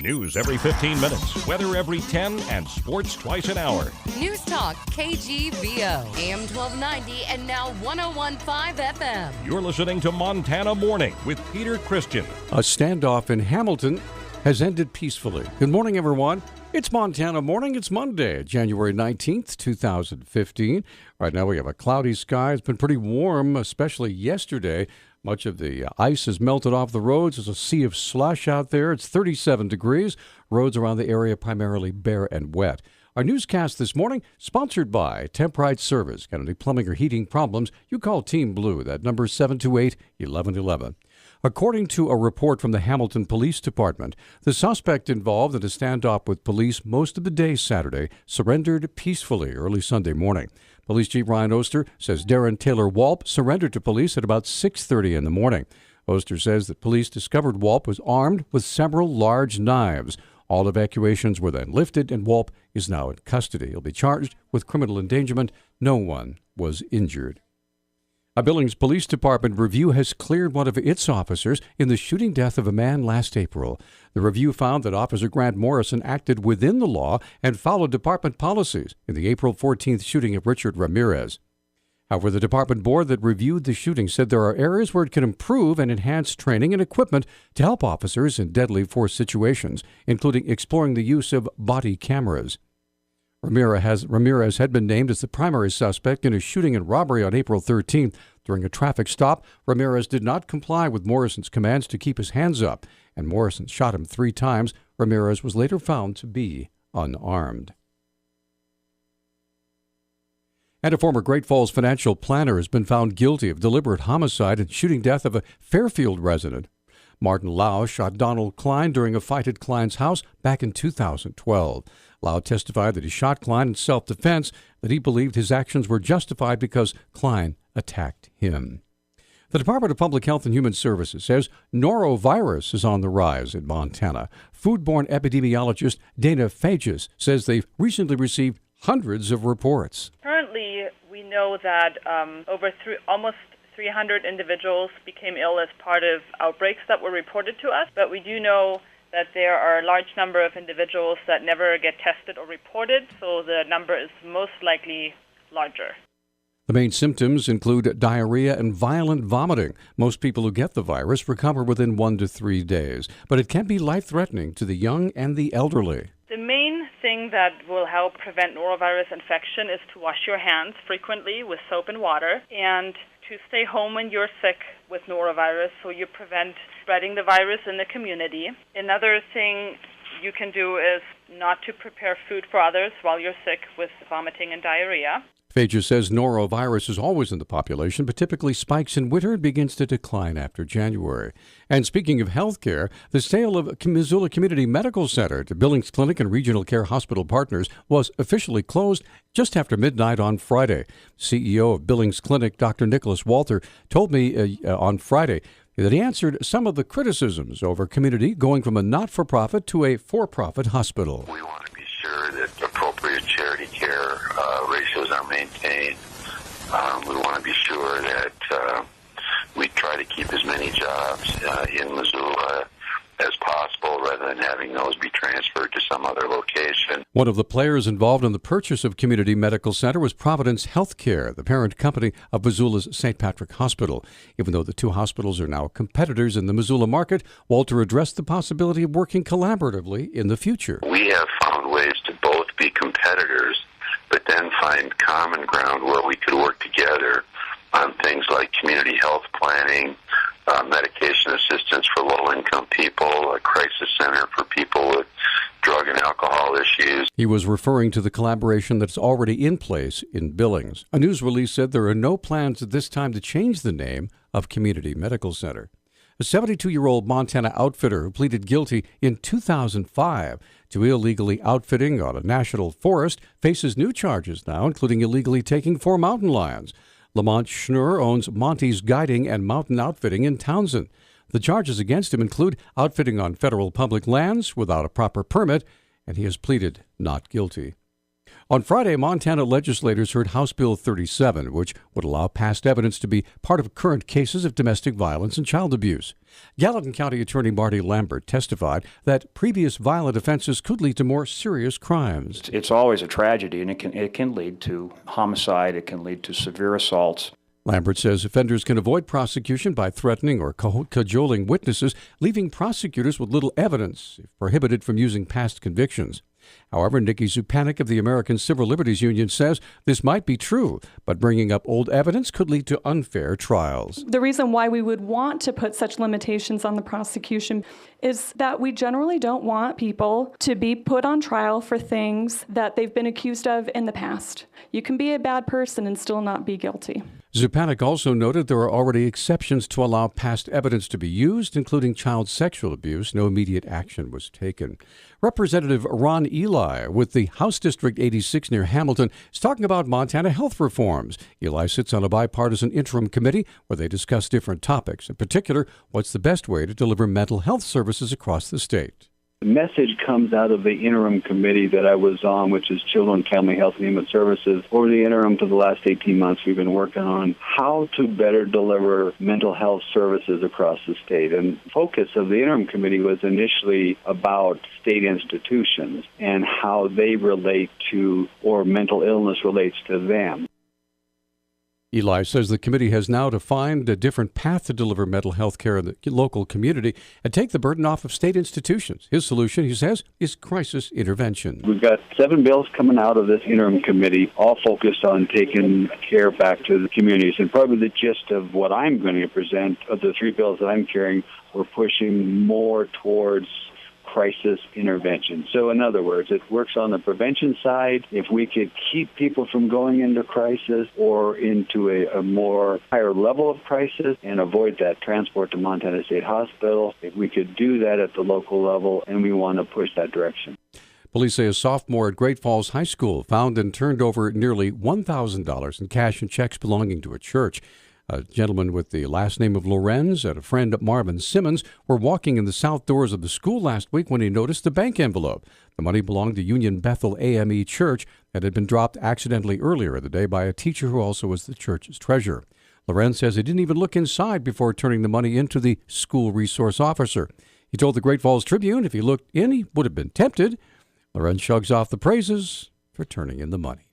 News every 15 minutes, weather every 10, and sports twice an hour. Newstalk, KGVO, AM 1290 and now 101.5 FM. You're listening to Montana Morning with Peter Christian. A standoff in Hamilton has ended peacefully. Good morning, everyone. It's Montana Morning. It's Monday, January 19th, 2015. Right now we have a cloudy sky. It's been pretty warm, especially yesterday. Much of the ice has melted off the roads. There's a sea of slush out there. It's 37 degrees. Roads around the area primarily bare and wet. Our newscast this morning, sponsored by Temprite Service. Got any plumbing or heating problems, you call Team Blue. That number is 728-1111. According to a report from the Hamilton Police Department, the suspect involved in a standoff with police most of the day Saturday surrendered peacefully early Sunday morning. Police Chief Ryan Oster says Darren Taylor Walp surrendered to police at about 6:30 in the morning. Oster says that police discovered Walp was armed with several large knives. All evacuations were then lifted, and Walp is now in custody. He'll be charged with criminal endangerment. No one was injured. A Billings Police Department review has cleared one of its officers in the shooting death of a man last April. The review found that Officer Grant Morrison acted within the law and followed department policies in the April 14th shooting of Richard Ramirez. However, the department board that reviewed the shooting said there are areas where it can improve and enhance training and equipment to help officers in deadly force situations, including exploring the use of body cameras. Ramirez had been named as the primary suspect in a shooting and robbery on April 13th. During a traffic stop, Ramirez did not comply with Morrison's commands to keep his hands up, and Morrison shot him 3 times. Ramirez was later found to be unarmed. And a former Great Falls financial planner has been found guilty of deliberate homicide and shooting death of a Fairfield resident. Martin Lau shot Donald Klein during a fight at Klein's house back in 2012. Lau testified that he shot Klein in self-defense, that he believed his actions were justified because Klein attacked him. The Department of Public Health and Human Services says norovirus is on the rise in Montana. Foodborne epidemiologist Dana Fages says they've recently received hundreds of reports. Currently, we know that almost 300 individuals became ill as part of outbreaks that were reported to us, but we do know that there are a large number of individuals that never get tested or reported, so the number is most likely larger. The main symptoms include diarrhea and violent vomiting. Most people who get the virus recover within 1 to 3 days, but it can be life-threatening to the young and the elderly. The main thing that will help prevent norovirus infection is to wash your hands frequently with soap and water, and to stay home when you're sick with norovirus so you prevent spreading the virus in the community. Another thing you can do is not to prepare food for others while you're sick with vomiting and diarrhea. Fages says norovirus is always in the population, but typically spikes in winter and begins to decline after January. And speaking of health care, the sale of Missoula Community Medical Center to Billings Clinic and Regional Care Hospital Partners was officially closed just after midnight on Friday. CEO of Billings Clinic, Dr. Nicholas Walter, told me on Friday that he answered some of the criticisms over Community going from a not-for-profit to a for-profit hospital. We want to be sure that appropriate charity care ratios are maintained. We want to be sure that we try to keep as many jobs in Missoula as possible rather than having those be transferred to some other location. One of the players involved in the purchase of Community Medical Center was Providence Healthcare, the parent company of Missoula's St. Patrick Hospital. Even though the two hospitals are now competitors in the Missoula market, Walter addressed the possibility of working collaboratively in the future. We have found ways to both be competitors, but then find common ground where we could work together on things like community health planning, medication assistance for low-income people, a crisis center for people with drug and alcohol issues. He was referring to the collaboration that's already in place in Billings. A news release said there are no plans at this time to change the name of Community Medical Center. A 72-year-old Montana outfitter who pleaded guilty in 2005 to illegally outfitting on a national forest faces new charges now, including illegally taking 4 mountain lions. Lamont Schnur owns Monty's Guiding and Mountain Outfitting in Townsend. The charges against him include outfitting on federal public lands without a proper permit, and he has pleaded not guilty. On Friday, Montana legislators heard House Bill 37, which would allow past evidence to be part of current cases of domestic violence and child abuse. Gallatin County Attorney Marty Lambert testified that previous violent offenses could lead to more serious crimes. It's always a tragedy, and it can lead to homicide. It can lead to severe assaults. Lambert says offenders can avoid prosecution by threatening or cajoling witnesses, leaving prosecutors with little evidence if prohibited from using past convictions. However, Nikki Zupanik of the American Civil Liberties Union says this might be true, but bringing up old evidence could lead to unfair trials. The reason why we would want to put such limitations on the prosecution is that we generally don't want people to be put on trial for things that they've been accused of in the past. You can be a bad person and still not be guilty. Zupanik also noted there are already exceptions to allow past evidence to be used, including child sexual abuse. No immediate action was taken. Representative Ron Eli with the House District 86 near Hamilton is talking about Montana health reforms. Eli sits on a bipartisan interim committee where they discuss different topics. In particular, what's the best way to deliver mental health services across the state. The message comes out of the interim committee that I was on, which is Children, Family Health and Human Services. Over the interim for the last 18 months, we've been working on how to better deliver mental health services across the state. And the focus of the interim committee was initially about state institutions and how they relate to, or mental illness relates to them. Eli says the committee has now defined a different path to deliver mental health care in the local community and take the burden off of state institutions. His solution, he says, is crisis intervention. We've got 7 bills coming out of this interim committee, all focused on taking care back to the communities. And probably the gist of what I'm going to present, of the 3 bills that I'm carrying, we're pushing more towards crisis intervention. So in other words, it works on the prevention side. If we could keep people from going into crisis or into a more higher level of crisis and avoid that transport to Montana State Hospital, if we could do that at the local level, and we want to push that direction. Police say a sophomore at Great Falls High School found and turned over nearly $1,000 in cash and checks belonging to a church. A gentleman with the last name of Lorenz and a friend, Marvin Simmons, were walking in the south doors of the school last week when he noticed the bank envelope. The money belonged to Union Bethel AME Church that had been dropped accidentally earlier in the day by a teacher who also was the church's treasurer. Lorenz says he didn't even look inside before turning the money into the school resource officer. He told the Great Falls Tribune if he looked in, he would have been tempted. Lorenz shrugs off the praises for turning in the money.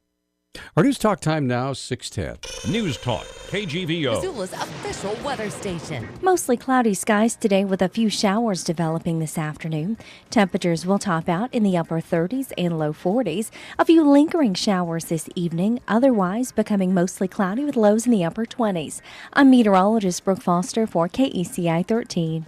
Our News Talk time now, 6:10. News Talk, KGVO. Missoula's official weather station. Mostly cloudy skies today with a few showers developing this afternoon. Temperatures will top out in the upper 30s and low 40s. A few lingering showers this evening, otherwise becoming mostly cloudy with lows in the upper 20s. I'm meteorologist Brooke Foster for KECI 13.